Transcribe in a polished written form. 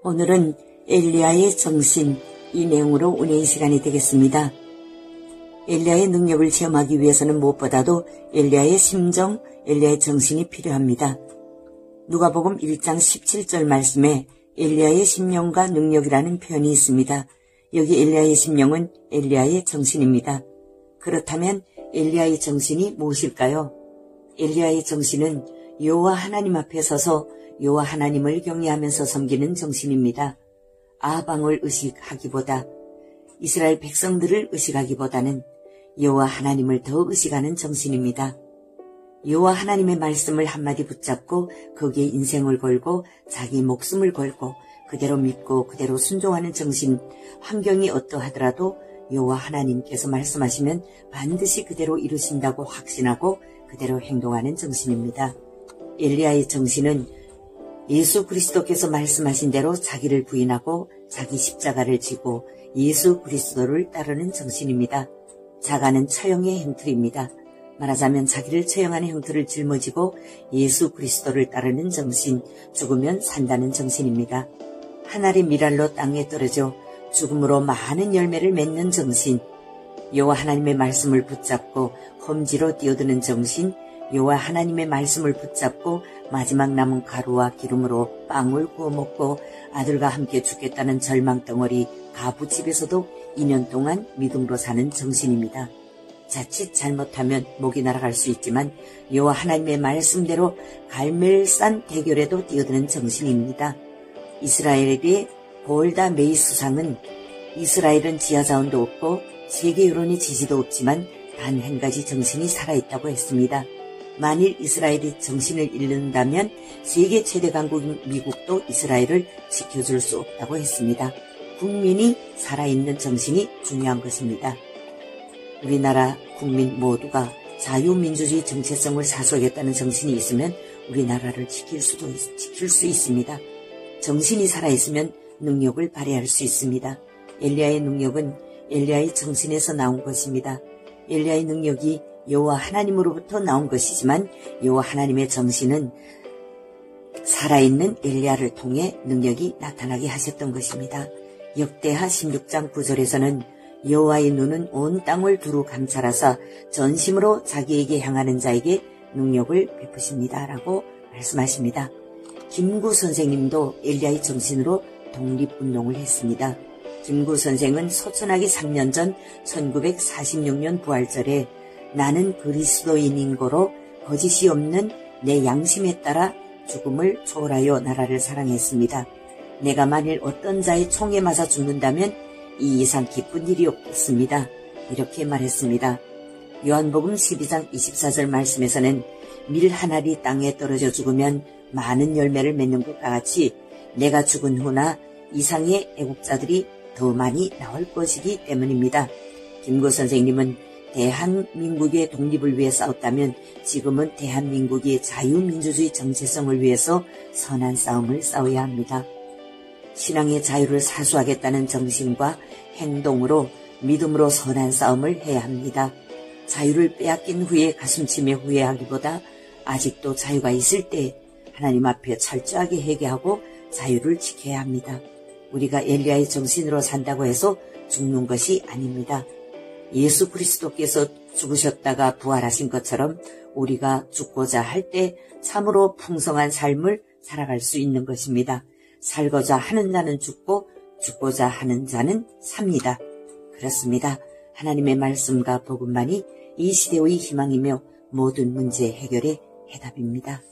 오늘은 엘리야의 정신, 이 내용으로 은혜의 시간이 되겠습니다. 엘리야의 능력을 체험하기 위해서는 무엇보다도 엘리야의 심정, 엘리야의 정신이 필요합니다. 누가복음 1장 17절 말씀에 엘리야의 심령과 능력이라는 표현이 있습니다. 여기 엘리야의 심령은 엘리야의 정신입니다. 그렇다면 엘리야의 정신이 무엇일까요? 엘리야의 정신은 여호와 하나님 앞에 서서 여호와 하나님을 경외하면서 섬기는 정신입니다. 아방을 의식하기보다, 이스라엘 백성들을 의식하기보다는 여호와 하나님을 더 의식하는 정신입니다. 여호와 하나님의 말씀을 한마디 붙잡고 거기에 인생을 걸고 자기 목숨을 걸고 그대로 믿고 그대로 순종하는 정신, 환경이 어떠하더라도 여호와 하나님께서 말씀하시면 반드시 그대로 이루신다고 확신하고 그대로 행동하는 정신입니다. 엘리야의 정신은 예수 그리스도께서 말씀하신 대로 자기를 부인하고 자기 십자가를 지고 예수 그리스도를 따르는 정신입니다. 자가는 처형의 형틀입니다. 말하자면 자기를 처형하는 형틀을 짊어지고 예수 그리스도를 따르는 정신, 죽으면 산다는 정신입니다. 한 알의 밀알로 땅에 떨어져 죽음으로 많은 열매를 맺는 정신, 여호와 하나님의 말씀을 붙잡고 험지로 뛰어드는 정신, 여호와 하나님의 말씀을 붙잡고 마지막 남은 가루와 기름으로 빵을 구워 먹고 아들과 함께 죽겠다는 절망덩어리 가부집에서도 2년 동안 믿음으로 사는 정신입니다. 자칫 잘못하면 목이 날아갈 수 있지만 여호와 하나님의 말씀대로 갈멜산 대결에도 뛰어드는 정신입니다. 이스라엘의 골다 메이 수상은 이스라엘은 지하자원도 없고 세계 여론의 지지도 없지만 단 한 가지 정신이 살아있다고 했습니다. 만일 이스라엘이 정신을 잃는다면 세계 최대 강국인 미국도 이스라엘을 지켜줄 수 없다고 했습니다. 국민이 살아있는 정신이 중요한 것입니다. 우리나라 국민 모두가 자유민주주의 정체성을 사수하겠다는 정신이 있으면 우리나라를 지킬 수 있습니다. 정신이 살아있으면 능력을 발휘할 수 있습니다. 엘리야의 능력은 엘리야의 정신에서 나온 것입니다. 엘리야의 능력이 여호와 하나님으로부터 나온 것이지만 여호와 하나님의 정신은 살아있는 엘리야를 통해 능력이 나타나게 하셨던 것입니다. 역대하 16장 9절에서는 여호와의 눈은 온 땅을 두루 감찰하사 전심으로 자기에게 향하는 자에게 능력을 베푸십니다 라고 말씀하십니다. 김구 선생님도 엘리야의 정신으로 독립운동을 했습니다. 김구 선생은 소천하기 3년 전 1946년 부활절에 나는 그리스도인인 거로 거짓이 없는 내 양심에 따라 죽음을 초월하여 나라를 사랑했습니다. 내가 만일 어떤 자의 총에 맞아 죽는다면 이 이상 기쁜 일이 없습니다. 이렇게 말했습니다. 요한복음 12장 24절 말씀에서는 밀 한 알이 땅에 떨어져 죽으면 많은 열매를 맺는 것과 같이 내가 죽은 후나 이상의 애국자들이 더 많이 나올 것이기 때문입니다. 김구 선생님은 대한민국의 독립을 위해 싸웠다면 지금은 대한민국의 자유민주주의 정체성을 위해서 선한 싸움을 싸워야 합니다. 신앙의 자유를 사수하겠다는 정신과 행동으로 믿음으로 선한 싸움을 해야 합니다. 자유를 빼앗긴 후에 가슴치며 후회하기보다 아직도 자유가 있을 때 하나님 앞에 철저하게 회개하고 자유를 지켜야 합니다. 우리가 엘리야의 정신으로 산다고 해서 죽는 것이 아닙니다. 예수 그리스도께서 죽으셨다가 부활하신 것처럼 우리가 죽고자 할 때 참으로 풍성한 삶을 살아갈 수 있는 것입니다. 살고자 하는 자는 죽고 죽고자 하는 자는 삽니다. 그렇습니다. 하나님의 말씀과 복음만이 이 시대의 희망이며 모든 문제 해결의 해답입니다.